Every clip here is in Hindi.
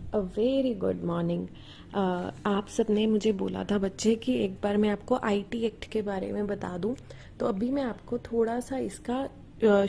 A very good morning. आप सबने मुझे बोला था बच्चे कि एक बार मैं आपको आईटी एक्ट के बारे में बता दूं। तो अभी मैं आपको थोड़ा सा इसका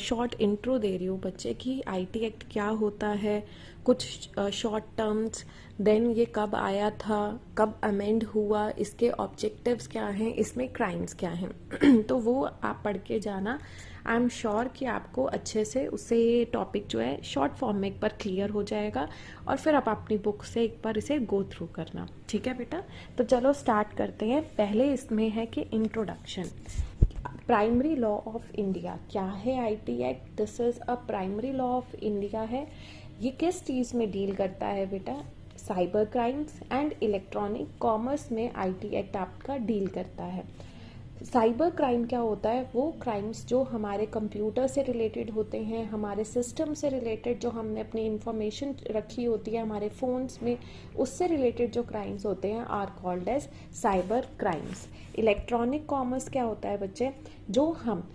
शॉर्ट इंट्रो दे रही हूँ बच्चे कि आईटी एक्ट क्या होता है, कुछ शॉर्ट टर्म्स, देन ये कब आया था, कब अमेंड हुआ, इसके ऑब्जेक्टिव्स क्या हैं, इसमें क्राइम्स क्या हैं। तो वो आप पढ़ के जाना। आई एम श्योर कि आपको अच्छे से उससे ये टॉपिक जो है शॉर्ट फॉर्म में एक बार क्लियर हो जाएगा और फिर आप अपनी बुक से एक बार इसे गो थ्रू करना। ठीक है बेटा, तो चलो स्टार्ट करते हैं। पहले इसमें है कि introduction. Primary law of India क्या है? IT act this is a primary law of India है। ये किस चीज़ में डील करता है बेटा? Cyber crimes and electronic commerce में आईटी एक्ट आपका डील करता है। साइबर क्राइम क्या होता है? वो क्राइम्स जो हमारे कंप्यूटर से रिलेटेड होते हैं, हमारे सिस्टम से रिलेटेड, जो हमने अपनी इंफॉर्मेशन रखी होती है हमारे फ़ोन्स में, उससे रिलेटेड जो क्राइम्स होते हैं are called as cyber crimes. Electronic commerce क्या होता है बच्चे? जो हम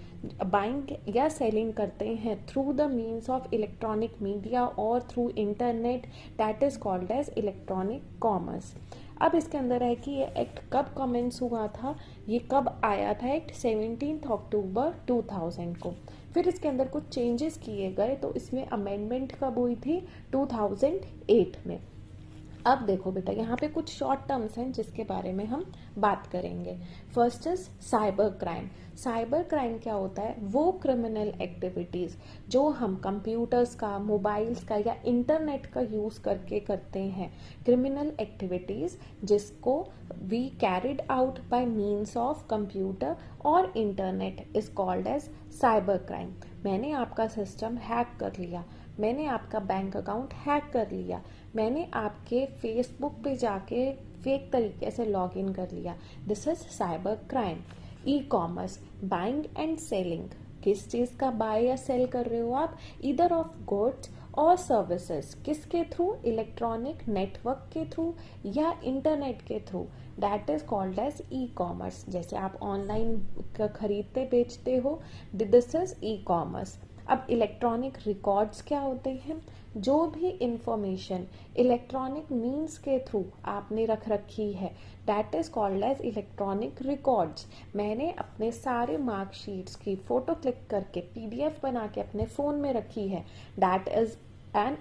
बाइंग या सेलिंग करते हैं through the means of electronic media और through internet, that is called as electronic commerce. अब इसके अंदर है कि ये एक्ट कब कमेंस हुआ था, ये कब आया था एक्ट? 17 अक्टूबर 2000 को। फिर इसके अंदर कुछ चेंजेस किए गए, तो इसमें अमेंडमेंट कब हुई थी? 2008 में। अब देखो बेटा, यहाँ पे कुछ शॉर्ट टर्म्स हैं जिसके बारे में हम बात करेंगे। First is cyber crime. Cyber crime क्या होता है? वो क्रिमिनल एक्टिविटीज़ जो हम कंप्यूटर्स का, मोबाइल्स का या इंटरनेट का यूज़ करके करते हैं। क्रिमिनल एक्टिविटीज़ जिसको we carried out by means of computer और internet is called as cyber crime. मैंने आपका सिस्टम हैक कर लिया, मैंने आपका बैंक अकाउंट हैक कर लिया, मैंने आपके फेसबुक पे जाके फेक तरीके से लॉग इन कर लिया, this is cyber crime. E commerce, buying and selling. किस चीज़ का बाय या सेल कर रहे हो आप? ईदर ऑफ गुड्स और सर्विसेज। किसके थ्रू? इलेक्ट्रॉनिक नेटवर्क के थ्रू या इंटरनेट के through, that is called as e commerce. जैसे आप ऑनलाइन खरीदते बेचते हो, दिस इज ई कॉमर्स। अब इलेक्ट्रॉनिक रिकॉर्ड्स क्या होते हैं? जो भी इंफॉर्मेशन इलेक्ट्रॉनिक मीन्स के थ्रू आपने रख रखी है, that is called as electronic records. मैंने अपने सारे मार्कशीट्स की फोटो क्लिक करके पीडीएफ बना के अपने फ़ोन में रखी है, that is an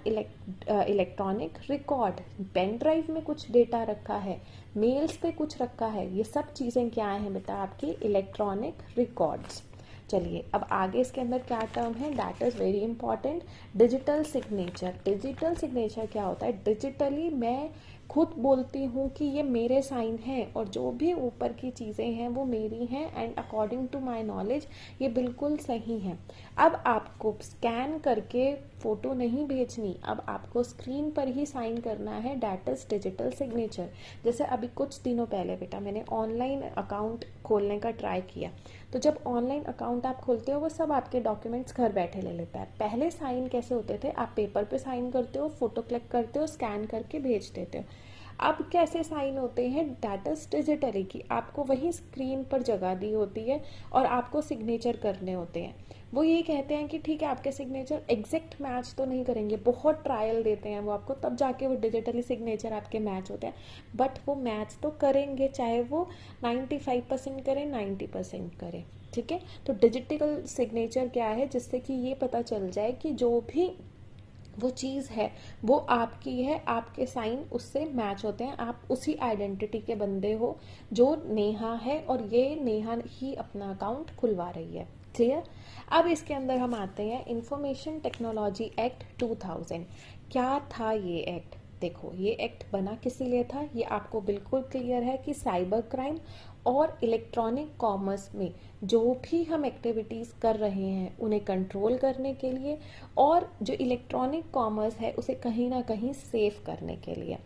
electronic record. Pen drive में कुछ डेटा रखा है, मेल्स पे कुछ रखा है, ये सब चीज़ें क्या हैं बेटा? आपकी इलेक्ट्रॉनिक रिकॉर्ड्स। चलिए अब आगे इसके अंदर क्या टर्म है, that is very important, digital signature. Digital signature क्या होता है? डिजिटली मैं खुद बोलती हूँ कि ये मेरे साइन हैं और जो भी ऊपर की चीज़ें हैं वो मेरी हैं and according to my knowledge ये बिल्कुल सही है। अब आपको स्कैन करके फ़ोटो नहीं भेजनी, अब आपको स्क्रीन पर ही साइन करना है, दैट इज़ डिजिटल सिग्नेचर। जैसे अभी कुछ दिनों पहले बेटा मैंने ऑनलाइन अकाउंट खोलने का ट्राई किया, तो जब ऑनलाइन अकाउंट आप खोलते हो वो सब आपके डॉक्यूमेंट्स घर बैठे ले लेता है। पहले साइन कैसे होते थे? आप पेपर पे साइन करते हो, फोटो क्लिक करते हो, स्कैन करके भेज देते हो। अब कैसे साइन होते हैं? दैट इज डिजिटली, कि आपको वही स्क्रीन पर जगह दी होती है और आपको सिग्नेचर करने होते हैं। वो ये कहते हैं कि ठीक है आपके सिग्नेचर एग्जैक्ट मैच तो नहीं करेंगे, बहुत ट्रायल देते हैं वो आपको, तब जाके वो डिजिटली सिग्नेचर आपके मैच होते हैं, बट वो मैच तो करेंगे, चाहे वो 95% करें, 90% करें। ठीक है, तो डिजिटल सिग्नेचर क्या है? जिससे कि ये पता चल जाए कि जो भी वो चीज़ है वो आपकी है, आपके साइन उससे मैच होते हैं, आप उसी आइडेंटिटी के बंदे हो जो नेहा है और ये नेहा ही अपना अकाउंट खुलवा रही है। क्लियर? अब इसके अंदर हम आते हैं इंफॉर्मेशन टेक्नोलॉजी एक्ट 2000। क्या था ये एक्ट? देखो ये एक्ट बना किसी लिए था, ये आपको बिल्कुल क्लियर है कि साइबर क्राइम और इलेक्ट्रॉनिक कॉमर्स में जो भी हम एक्टिविटीज़ कर रहे हैं उन्हें कंट्रोल करने के लिए और जो इलेक्ट्रॉनिक कॉमर्स है उसे कहीं ना कहीं सेव करने के लिए।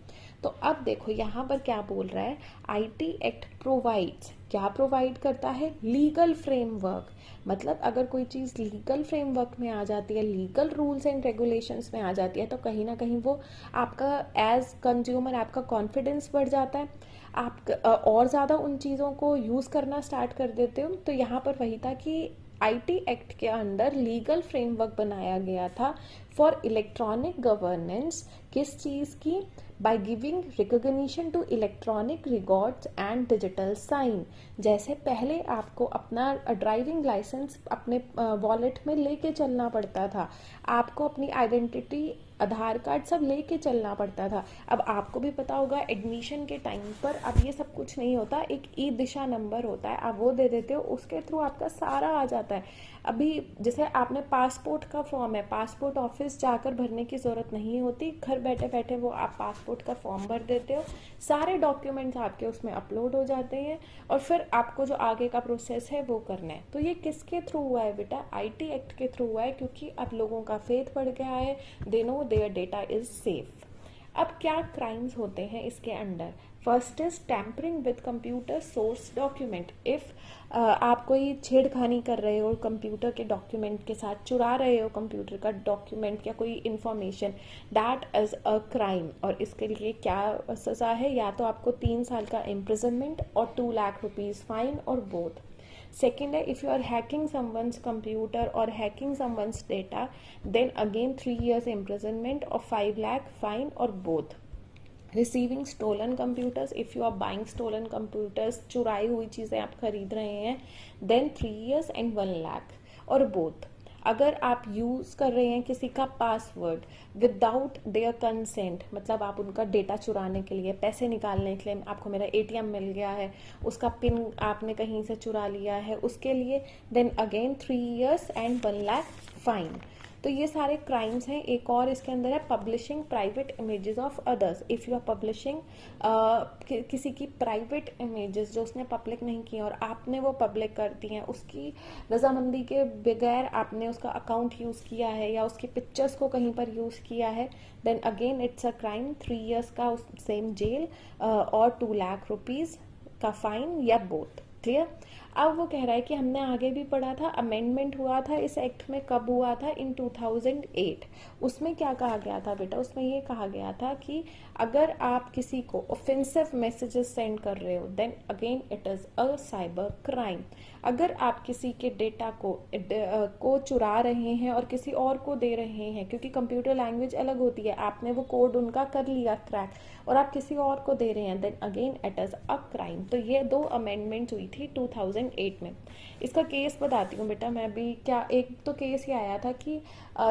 तो अब देखो यहाँ पर क्या बोल रहा है, आईटी एक्ट प्रोवाइड्स, क्या प्रोवाइड करता है? Legal framework. मतलब अगर कोई चीज़ लीगल फ्रेमवर्क में आ जाती है, लीगल रूल्स एंड रेगुलेशंस में आ जाती है, तो कहीं ना कहीं वो आपका एज कंज्यूमर आपका कॉन्फिडेंस बढ़ जाता है, आप और ज़्यादा उन चीज़ों को यूज़ करना स्टार्ट कर देते हो। तो यहाँ पर वही था कि आईटी एक्ट के अंडर लीगल फ्रेमवर्क बनाया गया था फॉर इलेक्ट्रॉनिक गवर्नेंस। किस चीज की? By giving recognition to electronic records and digital sign. जैसे पहले आपको अपना ड्राइविंग लाइसेंस अपने वॉलेट में लेके चलना पड़ता था, आपको अपनी आइडेंटिटी आधार कार्ड सब लेके चलना पड़ता था। अब आपको भी पता होगा एडमिशन के टाइम पर अब ये सब कुछ नहीं होता, एक ई दिशा नंबर होता है, आप वो दे देते हो, उसके थ्रू आपका सारा आ जाता है। अभी जैसे आपने पासपोर्ट का फॉर्म है, पासपोर्ट ऑफिस जाकर भरने की जरूरत नहीं होती, घर बैठे बैठे वो आप पासपोर्ट का फॉर्म भर देते हो, सारे डॉक्यूमेंट्स आपके उसमें अपलोड हो जाते हैं और फिर आपको जो आगे का प्रोसेस है वो करना है। तो ये किसके थ्रू हुआ है बेटा? आईटी एक्ट के थ्रू हुआ है, क्योंकि अब लोगों का फेथ बढ़ गया है, they know there data is safe. अब क्या क्राइम्स होते हैं इसके under? First is tampering with computer source document. If आप कोई छेड़खानी कर रहे हो कंप्यूटर के डॉक्यूमेंट के साथ, चुरा रहे हो कंप्यूटर का डॉक्यूमेंट या कोई information, that is a crime. और इसके लिए क्या सजा है? या तो आपको 3 साल का इम्प्रिजनमेंट और 2 लाख रुपीज फाइन और बोथ। Second है, if you are hacking someone's computer or hacking someone's data, then again 3 years imprisonment or 5 lakh fine or both. Receiving stolen computers, if you are buying stolen computers, चुराई हुई चीज़ें आप खरीद रहे हैं, then 3 years and 1 lakh और both. अगर आप यूज़ कर रहे हैं किसी का पासवर्ड विदाउट देयर कंसेंट, मतलब आप उनका डेटा चुराने के लिए, पैसे निकालने के लिए, आपको मेरा एटीएम मिल गया है, उसका पिन आपने कहीं से चुरा लिया है, उसके लिए then again 3 years and 1 lakh fine. तो ये सारे क्राइम्स हैं। एक और इसके अंदर है publishing private images of others. If you are publishing किसी की प्राइवेट इमेजेस जो उसने पब्लिक नहीं की और आपने वो पब्लिक कर दी हैं, उसकी रजामंदी के बगैर आपने उसका अकाउंट यूज़ किया है या उसकी पिक्चर्स को कहीं पर यूज़ किया है, then again it's a crime, 3 years का सेम जेल और 2 लाख रुपीज़ का फाइन या बोथ। क्लियर? अब वो कह रहा है कि हमने आगे भी पढ़ा था, अमेंडमेंट हुआ था इस एक्ट में, कब हुआ था? इन 2008। उसमें क्या कहा गया था बेटा? उसमें ये कहा गया था कि अगर आप किसी को ऑफेंसिव मैसेजेस सेंड कर रहे हो, then again it is a cyber crime. अगर आप किसी के डेटा को चुरा रहे हैं और किसी और को दे रहे हैं, क्योंकि कंप्यूटर लैंग्वेज अलग होती है, आपने वो कोड उनका कर लिया क्रैक और आप किसी और को दे रहे हैं, then again it is a crime. तो ये 2 अमेंडमेंट हुई थी 2008 में। इसका केस बताती हूँ बेटा मैं भी। क्या एक तो केस ये आया था कि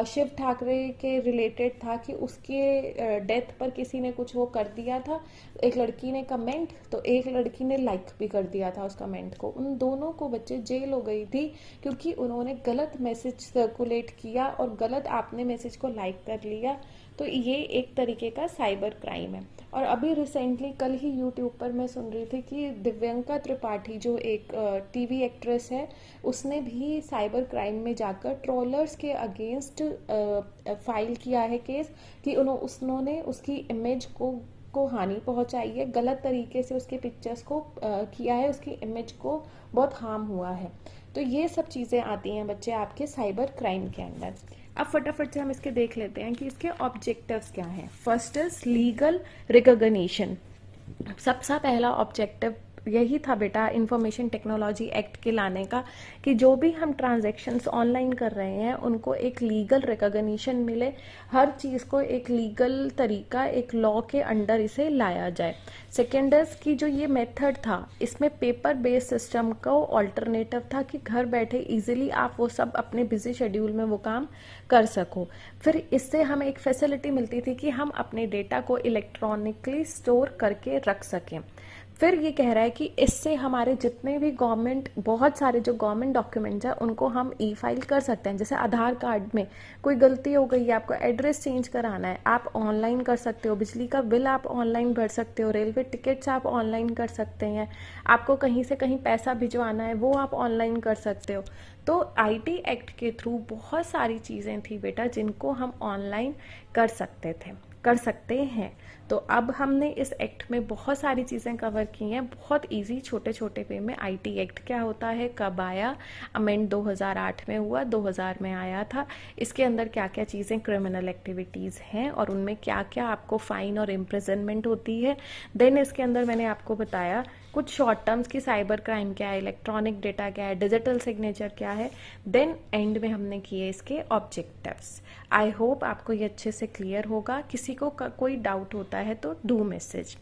शिव ठाकरे के रिलेटेड था कि उसके डेथ पर किसी ने कुछ वो कर दिया था, एक लड़की ने कमेंट, तो एक लड़की ने लाइक भी कर दिया था उस कमेंट को। उन दोनों को बच्चे जेल हो गई थी क्योंकि उन्होंने गलत मैसेज सर्कुलेट किया और गलत आपने मैसेज को लाइक कर लिया। तो ये एक तरीके का साइबर क्राइम है। और अभी रिसेंटली कल ही यूट्यूब पर मैं सुन रही थी कि दिव्यंका त्रिपाठी जो एक टीवी एक्ट्रेस है, उसने भी साइबर क्राइम में जाकर ट्रोलर्स के अगेंस्ट फाइल किया है केस कि उन्होंने उसकी इमेज को हानि पहुंचाई है, गलत तरीके से उसके पिक्चर्स को किया है, उसकी इमेज को बहुत हार्म हुआ है। तो ये सब चीज़ें आती हैं बच्चे आपके साइबर क्राइम के अंदर। अब फटाफट से हम इसके देख लेते हैं कि इसके ऑब्जेक्टिव्स क्या हैं। First is legal recognition. सबसे पहला ऑब्जेक्टिव यही था बेटा इंफॉर्मेशन टेक्नोलॉजी एक्ट के लाने का कि जो भी हम ट्रांजैक्शंस ऑनलाइन कर रहे हैं उनको एक लीगल रिकॉग्निशन मिले, हर चीज़ को एक लीगल तरीका, एक लॉ के अंडर इसे लाया जाए। सेकेंड इज कि जो ये मेथड था इसमें पेपर बेस्ड सिस्टम को ऑल्टरनेटिव था कि घर बैठे इजीली आप वो सब अपने बिजी शेड्यूल में वो काम कर सको। फिर इससे हमें एक फैसिलिटी मिलती थी कि हम अपने डेटा को इलेक्ट्रॉनिकली स्टोर करके रख सकें। फिर ये कह रहा है कि इससे हमारे जितने भी गवर्नमेंट, बहुत सारे जो गवर्नमेंट डॉक्यूमेंट्स हैं उनको हम ई फाइल कर सकते हैं। जैसे आधार कार्ड में कोई गलती हो गई है, आपको एड्रेस चेंज कराना है, आप ऑनलाइन कर सकते हो, बिजली का बिल आप ऑनलाइन भर सकते हो, रेलवे टिकट्स आप ऑनलाइन कर सकते हैं, आपको कहीं से कहीं पैसा भिजवाना है वो आप ऑनलाइन कर सकते हो। तो आईटी एक्ट के थ्रू बहुत सारी चीज़ें थी बेटा जिनको हम ऑनलाइन कर सकते थे। कर सकते हैं। तो अब हमने इस एक्ट में बहुत सारी चीज़ें कवर की हैं, बहुत इजी छोटे छोटे वे में। आईटी एक्ट क्या होता है, कब आया, अमेंड 2008 में हुआ, 2000 में आया था, इसके अंदर क्या क्या चीज़ें क्रिमिनल एक्टिविटीज़ हैं और उनमें क्या क्या आपको फाइन और इम्प्रिजनमेंट होती है। देन इसके अंदर मैंने आपको बताया कुछ शॉर्ट टर्म्स की, साइबर क्राइम क्या है, इलेक्ट्रॉनिक डेटा क्या है, डिजिटल सिग्नेचर क्या है। देन एंड में हमने किए इसके ऑब्जेक्टिव्स। आई होप आपको ये अच्छे से क्लियर होगा। किसी को कोई डाउट होता है तो डू मैसेज।